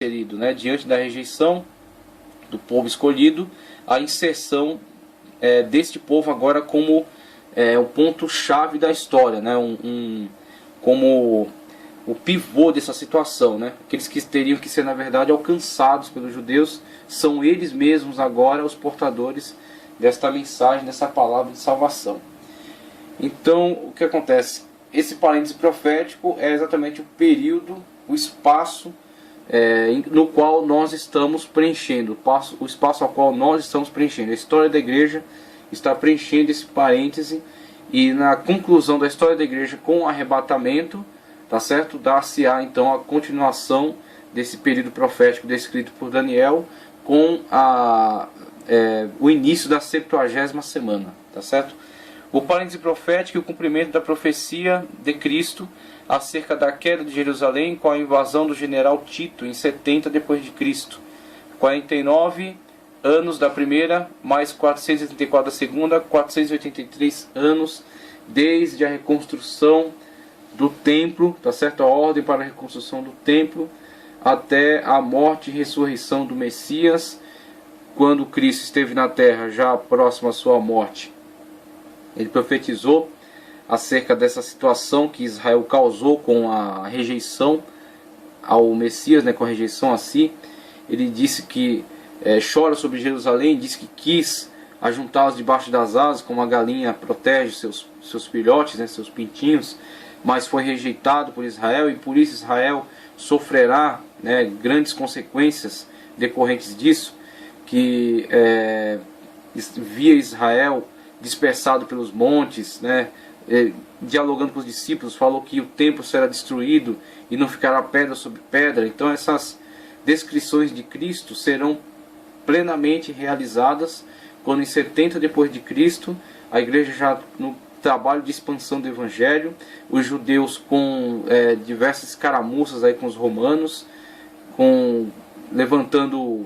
querido, né, diante da rejeição do povo escolhido, a inserção deste povo agora como o ponto-chave da história, né, como o pivô dessa situação, né? Aqueles que teriam que ser, na verdade, alcançados pelos judeus, são eles mesmos agora os portadores desta mensagem, dessa palavra de salvação. Então, o que acontece? Esse parêntese profético é exatamente o período, o espaço no qual nós estamos preenchendo, o espaço ao qual nós estamos preenchendo. A história da igreja está preenchendo esse parêntese, e na conclusão da história da igreja com o arrebatamento, tá certo? Dá-se-á então a continuação desse período profético descrito por Daniel com o início da 70ª semana, tá certo? O parêntese profético e o cumprimento da profecia de Cristo acerca da queda de Jerusalém com a invasão do general Tito em 70 depois de Cristo. 49 anos da primeira, mais 484 da segunda, 483 anos desde a reconstrução do templo, tá certo? A ordem para a reconstrução do templo, até a morte e ressurreição do Messias, quando Cristo esteve na terra, já próximo à sua morte. Ele profetizou acerca dessa situação que Israel causou com a rejeição ao Messias, né, com a rejeição a si. Ele disse que chora sobre Jerusalém, disse que quis ajuntá-los debaixo das asas, como a galinha protege seus filhotes, né, seus pintinhos, mas foi rejeitado por Israel, e por isso Israel sofrerá, né, grandes consequências decorrentes disso, que via Israel dispersado pelos montes, né, dialogando com os discípulos, falou que o templo será destruído e não ficará pedra sobre pedra. Então essas descrições de Cristo serão plenamente realizadas quando em 70 depois de Cristo, a igreja já no trabalho de expansão do evangelho, os judeus com diversas escaramuças aí com os romanos, levantando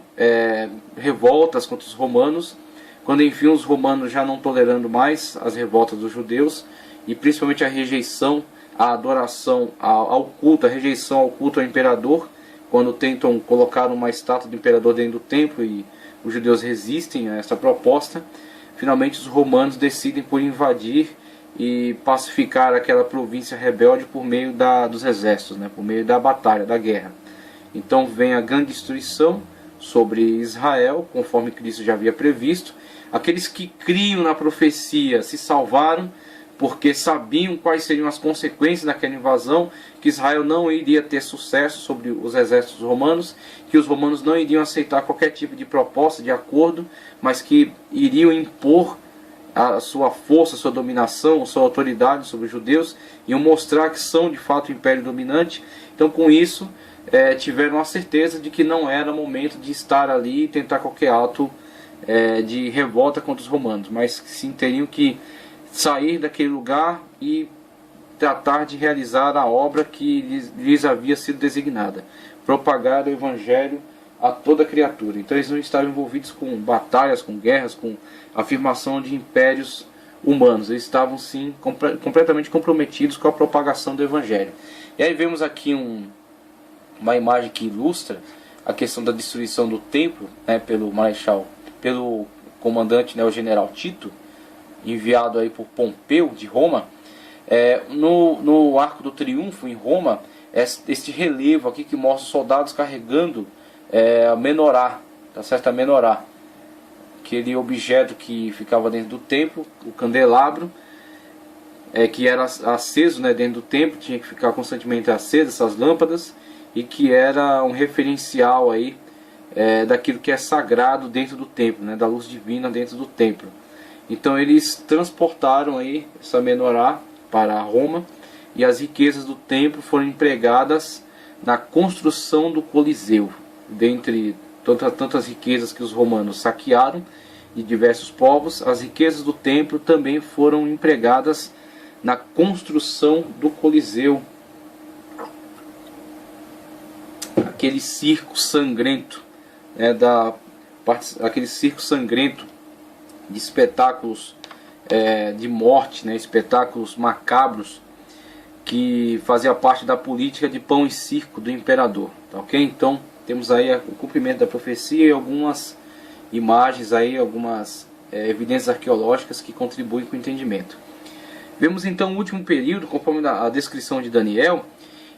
revoltas contra os romanos, quando enfim os romanos já não tolerando mais as revoltas dos judeus, e principalmente a rejeição, a adoração ao culto, a rejeição ao culto ao imperador, quando tentam colocar uma estátua do imperador dentro do templo e os judeus resistem a essa proposta, finalmente os romanos decidem por invadir e pacificar aquela província rebelde por meio dos exércitos, né, por meio da batalha, da guerra. Então vem a grande destruição sobre Israel, conforme Cristo já havia previsto. Aqueles que criam na profecia se salvaram, porque sabiam quais seriam as consequências daquela invasão, que Israel não iria ter sucesso sobre os exércitos romanos, que os romanos não iriam aceitar qualquer tipo de proposta, de acordo, mas que iriam impor a sua força, a sua dominação, a sua autoridade sobre os judeus, iam mostrar que são de fato o império dominante. Então com isso tiveram a certeza de que não era momento de estar ali e tentar qualquer ato de revolta contra os romanos, mas sim teriam que sair daquele lugar e tratar de realizar a obra que lhes havia sido designada, propagar o evangelho a toda criatura. Então eles não estavam envolvidos com batalhas, com guerras, com afirmação de impérios humanos. Eles estavam sim completamente comprometidos com a propagação do evangelho. E aí vemos aqui uma imagem que ilustra a questão da destruição do templo, né, pelo comandante, né, o general Tito, enviado aí por Pompeu de Roma. No Arco do Triunfo em Roma, este relevo aqui que mostra os soldados carregando a menorá, tá certo? A menorá, aquele objeto que ficava dentro do templo, o candelabro, que era aceso, né, dentro do templo, tinha que ficar constantemente aceso, essas lâmpadas, e que era um referencial aí daquilo que é sagrado dentro do templo, né, da luz divina dentro do templo. Então eles transportaram aí essa menorá para Roma, e as riquezas do templo foram empregadas na construção do Coliseu. Dentre tantas riquezas que os romanos saquearam de diversos povos, as riquezas do templo também foram empregadas na construção do Coliseu. Aquele circo sangrento, aquele circo sangrento de espetáculos de morte, né, espetáculos macabros, que fazia parte da política de pão e circo do imperador, tá ok? Então Temos aí o cumprimento da profecia e algumas imagens aí, algumas evidências arqueológicas que contribuem com o entendimento. Vemos então o último período, conforme a descrição de Daniel,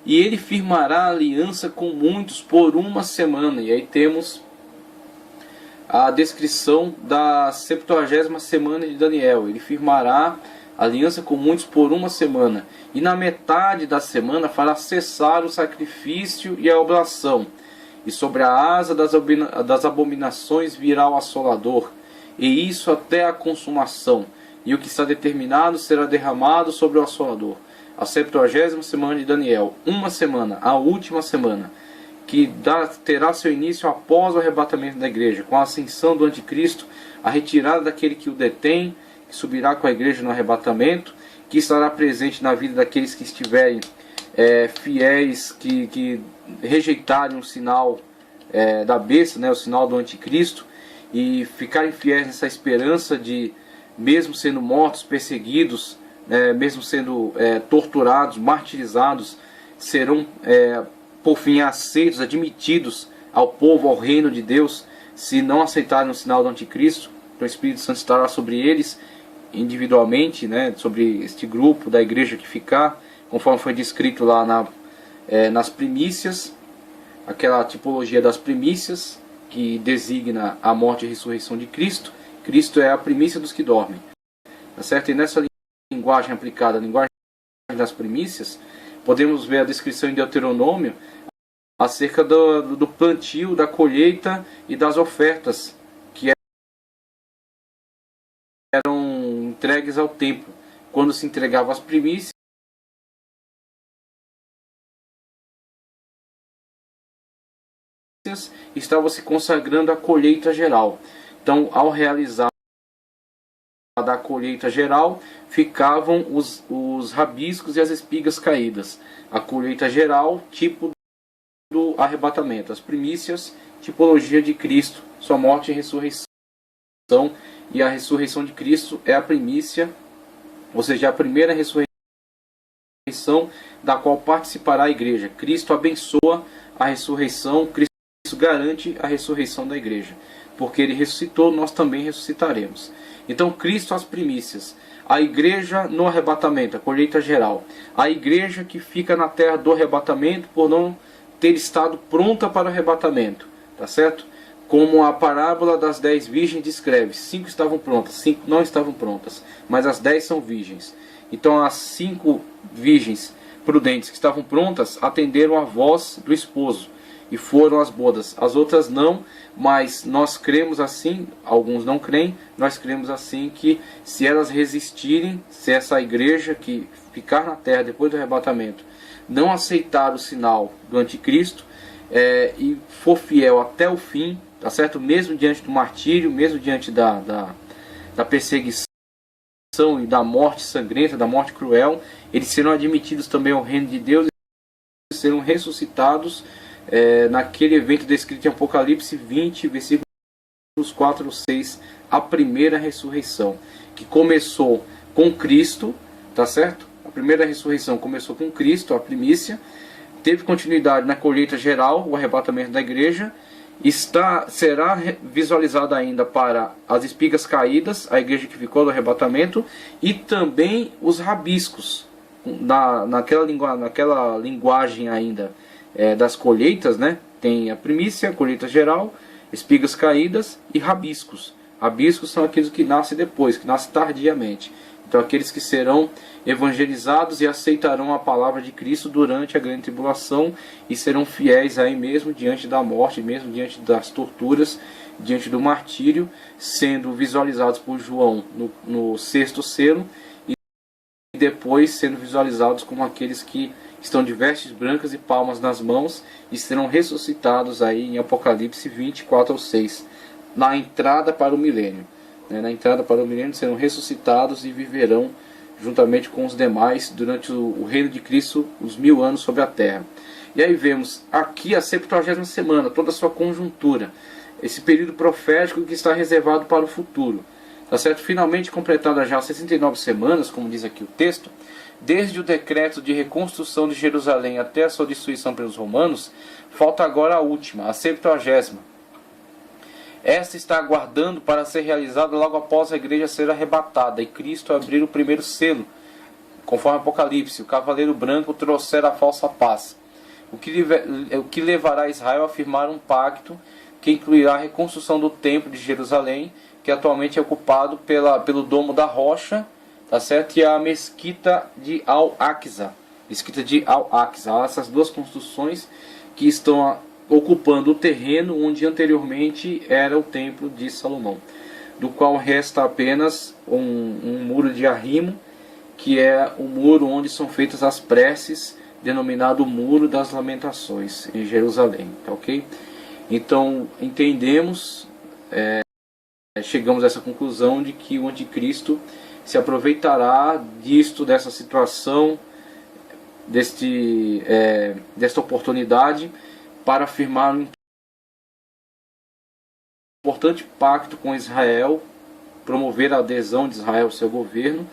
e ele firmará aliança com muitos por uma semana. E aí temos a descrição da 70ª semana de Daniel. Ele firmará aliança com muitos por uma semana, e na metade da semana fará cessar o sacrifício e a oblação, e sobre a asa das abominações virá o assolador, e isso até a consumação, e o que está determinado será derramado sobre o assolador. A 70ª semana de Daniel, uma semana, a última semana, que terá seu início após o arrebatamento da igreja, com a ascensão do anticristo, a retirada daquele que o detém, que subirá com a igreja no arrebatamento, que estará presente na vida daqueles que estiverem fiéis, que rejeitarem o sinal da besta, né, o sinal do anticristo, e ficarem fiéis nessa esperança de, mesmo sendo mortos, perseguidos, mesmo sendo torturados, martirizados, serão por fim aceitos, admitidos ao povo, ao reino de Deus, se não aceitarem o sinal do anticristo. Então o Espírito Santo estará sobre eles individualmente, né, sobre este grupo da igreja que ficar, conforme foi descrito lá nas primícias, aquela tipologia das primícias que designa a morte e ressurreição de Cristo. Cristo é a primícia dos que dormem, tá certo? E nessa linguagem aplicada, a linguagem das primícias, podemos ver a descrição em Deuteronômio acerca do plantio, da colheita e das ofertas que eram entregues ao templo. Quando se entregavam as primícias, estava se consagrando a colheita geral. Então, ao realizar da colheita geral, ficavam os rabiscos e as espigas caídas. A colheita geral, tipo do arrebatamento. As primícias, tipologia de Cristo, sua morte e ressurreição. E a ressurreição de Cristo é a primícia, ou seja, a primeira ressurreição da qual participará a igreja. Cristo abençoa a ressurreição, Cristo garante a ressurreição da igreja. Porque ele ressuscitou, nós também ressuscitaremos. Então Cristo as primícias, a igreja no arrebatamento, a colheita geral, a igreja que fica na terra do arrebatamento por não ter estado pronta para o arrebatamento, tá certo? Como a parábola das 10 virgens descreve, 5 estavam prontas, 5 não estavam prontas, mas as 10 são virgens. Então as 5 virgens prudentes que estavam prontas atenderam a voz do esposo e foram às bodas. As outras não, mas nós cremos assim, alguns não creem, nós cremos assim que se elas resistirem, se essa igreja que ficar na terra depois do arrebatamento não aceitar o sinal do anticristo e for fiel até o fim, tá certo? Mesmo diante do martírio, mesmo diante da perseguição e da morte sangrenta, da morte cruel, eles serão admitidos também ao reino de Deus e serão ressuscitados naquele evento descrito em Apocalipse 20, versículos 4 ou 6, a primeira ressurreição, que começou com Cristo, tá certo? A primeira ressurreição começou com Cristo, a primícia, teve continuidade na colheita geral, o arrebatamento da igreja, será visualizada ainda para as espigas caídas, a igreja que ficou do arrebatamento, e também os rabiscos, naquela linguagem ainda das colheitas, né? Tem a primícia, a colheita geral, espigas caídas e rabiscos. Rabiscos são aqueles que nascem depois, que nascem tardiamente. Então aqueles que serão evangelizados e aceitarão a palavra de Cristo durante a grande tribulação e serão fiéis aí mesmo diante da morte, mesmo diante das torturas, diante do martírio, sendo visualizados por João no 6º selo e depois sendo visualizados como aqueles que estão de vestes brancas e palmas nas mãos e serão ressuscitados aí em Apocalipse 24 ao 6, na entrada para o milênio. Na entrada para o milênio serão ressuscitados e viverão juntamente com os demais durante o reino de Cristo, os 1000 anos sobre a terra. E aí vemos aqui a 70ª semana, toda a sua conjuntura, esse período profético que está reservado para o futuro. Tá certo? Finalmente completadas já 69 semanas, como diz aqui o texto, desde o decreto de reconstrução de Jerusalém até a sua destruição pelos romanos, falta agora a última, a 70ª. Esta está aguardando para ser realizada logo após a igreja ser arrebatada e Cristo abrir o primeiro selo, conforme Apocalipse. O cavaleiro branco trouxer a falsa paz, o que levará Israel a firmar um pacto que incluirá a reconstrução do templo de Jerusalém, que atualmente é ocupado pelo Domo da Rocha, tá certo? E a Mesquita de Al-Aqsa. Mesquita de Al-Aqsa. Essas duas construções que estão ocupando o terreno onde anteriormente era o templo de Salomão, do qual resta apenas um muro de arrimo, que é o muro onde são feitas as preces, denominado Muro das Lamentações, em Jerusalém, tá ok? Então entendemos, chegamos a essa conclusão de que o anticristo se aproveitará dessa situação, desta oportunidade, para firmar um importante pacto com Israel, promover a adesão de Israel ao seu governo,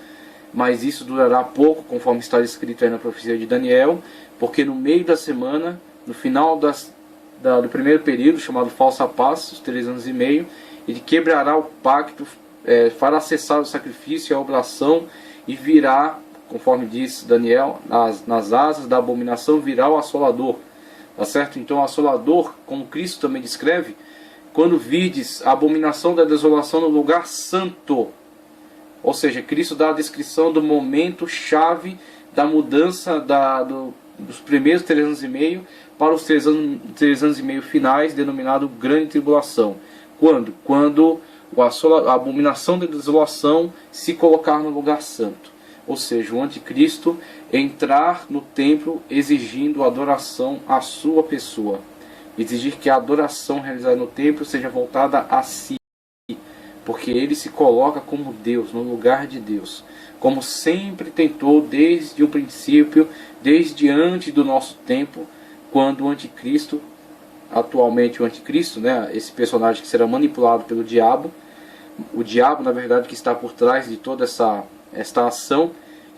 mas isso durará pouco, conforme está escrito aí na profecia de Daniel, porque no meio da semana, no final do primeiro período, chamado Falsa Paz, os 3 anos e meio, ele quebrará o pacto, fará cessar o sacrifício e a oblação, e virá, conforme diz Daniel, nas asas da abominação virá o assolador. Tá certo? Então o assolador, como Cristo também descreve, quando virdes a abominação da desolação no lugar santo. Ou seja, Cristo dá a descrição do momento chave da mudança dos primeiros 3 anos e meio para os 3 anos e meio finais, denominado Grande Tribulação. Quando? Quando a abominação da desolação se colocar no lugar santo. Ou seja, o anticristo entrar no templo exigindo adoração à sua pessoa. Exigir que a adoração realizada no templo seja voltada a si. Porque ele se coloca como Deus, no lugar de Deus. Como sempre tentou desde o princípio, desde antes do nosso tempo, quando o anticristo, atualmente o anticristo, né, esse personagem que será manipulado pelo diabo, o diabo na verdade que está por trás de toda esta ação,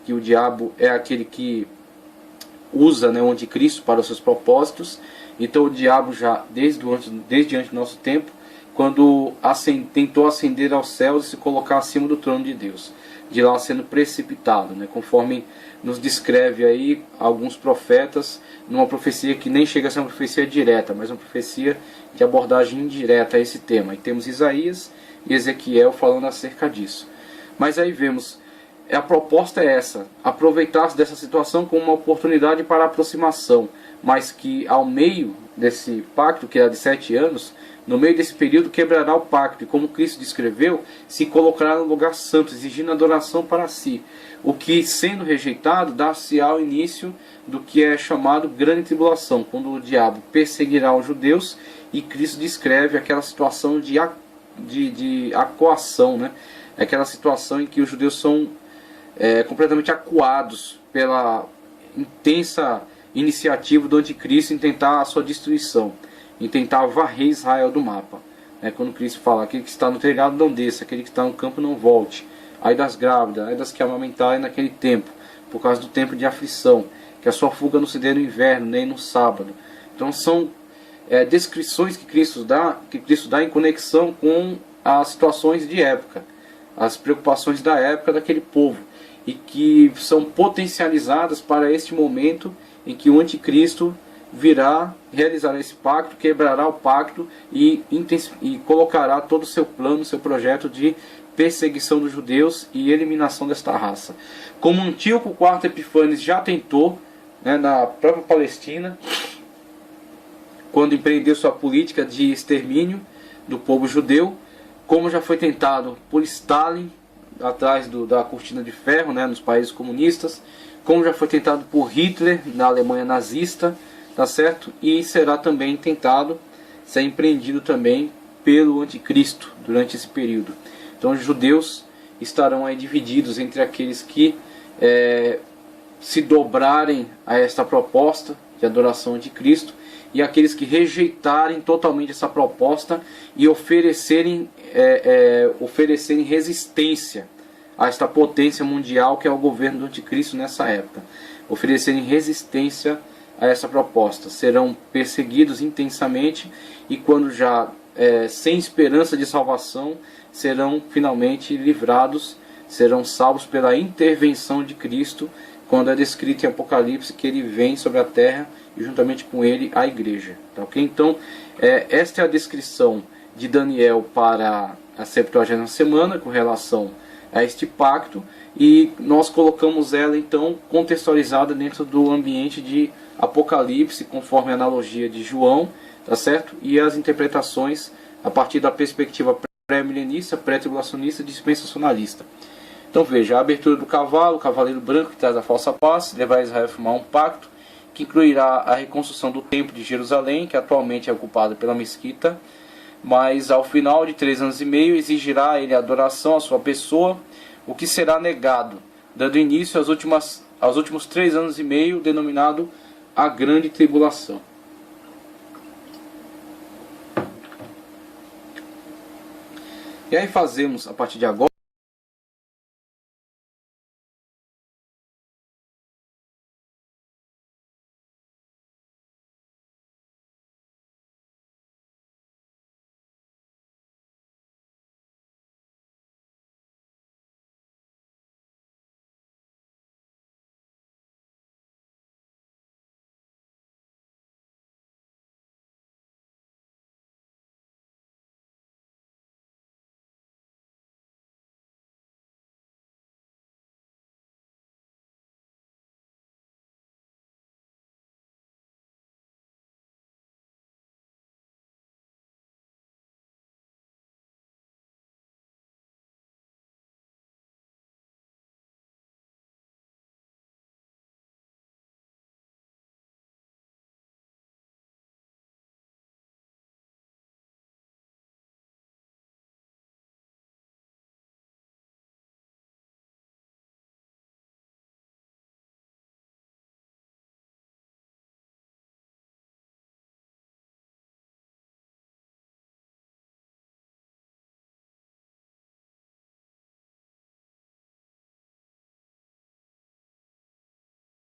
que o diabo é aquele que usa, né, o anticristo para os seus propósitos. Então o diabo já desde antes do nosso tempo, quando tentou ascender aos céus e se colocar acima do trono de Deus, de lá sendo precipitado, né, conforme nos descreve aí alguns profetas, numa profecia que nem chega a ser uma profecia direta, mas uma profecia de abordagem indireta a esse tema. E temos Isaías e Ezequiel falando acerca disso. Mas aí vemos, a proposta é essa, aproveitar-se dessa situação como uma oportunidade para aproximação, mas que ao meio desse pacto, que era de 7 anos, no meio desse período quebrará o pacto, e como Cristo descreveu, se colocará no lugar santo, exigindo adoração para si, o que, sendo rejeitado, dá-se-á o início do que é chamado Grande Tribulação, quando o diabo perseguirá os judeus, e Cristo descreve aquela situação de acuação, né? Aquela situação em que os judeus são completamente acuados pela intensa iniciativa do anticristo em tentar a sua destruição, em tentar varrer Israel do mapa. Quando Cristo fala, aquele que está no telhado não desça, aquele que está no campo não volte, ai das grávidas, ai das que amamentarem naquele tempo, por causa do tempo de aflição, que a sua fuga não se dê no inverno, nem no sábado. Então são descrições que Cristo dá em conexão com as situações de época, as preocupações da época daquele povo, e que são potencializadas para este momento em que o anticristo virá, realizará esse pacto, quebrará o pacto e colocará todo o seu plano, seu projeto de perseguição dos judeus e eliminação desta raça. Como Antíoco IV Epífanes já tentou, na própria Palestina, quando empreendeu sua política de extermínio do povo judeu, como já foi tentado por Stalin, atrás da cortina de ferro, nos países comunistas, como já foi tentado por Hitler na Alemanha nazista, tá certo? E será também tentado, será empreendido também pelo anticristo durante esse período. Então os judeus estarão aí divididos entre aqueles que se dobrarem a esta proposta de adoração de Cristo e aqueles que rejeitarem totalmente essa proposta e oferecerem resistência a esta potência mundial que é o governo do anticristo nessa época, oferecerem resistência a essa proposta. Serão perseguidos intensamente e quando já sem esperança de salvação, serão finalmente livrados, serão salvos pela intervenção de Cristo, quando é descrito em Apocalipse que ele vem sobre a terra e juntamente com ele a igreja. Tá, okay? Então, esta é a descrição de Daniel para a 70ª semana com relação a este pacto, e nós colocamos ela então contextualizada dentro do ambiente de Apocalipse, conforme a analogia de João, tá certo? E as interpretações a partir da perspectiva pré-milenista, pré-tribulacionista e dispensacionalista. Então veja, a abertura do cavalo, o cavaleiro branco que traz a falsa paz, levar Israel a firmar um pacto que incluirá a reconstrução do templo de Jerusalém, que atualmente é ocupado pela mesquita, mas ao final de 3 anos e meio exigirá ele a adoração à sua pessoa, o que será negado, dando início aos últimos 3 anos e meio, denominado a Grande Tribulação. E aí fazemos, a partir de agora,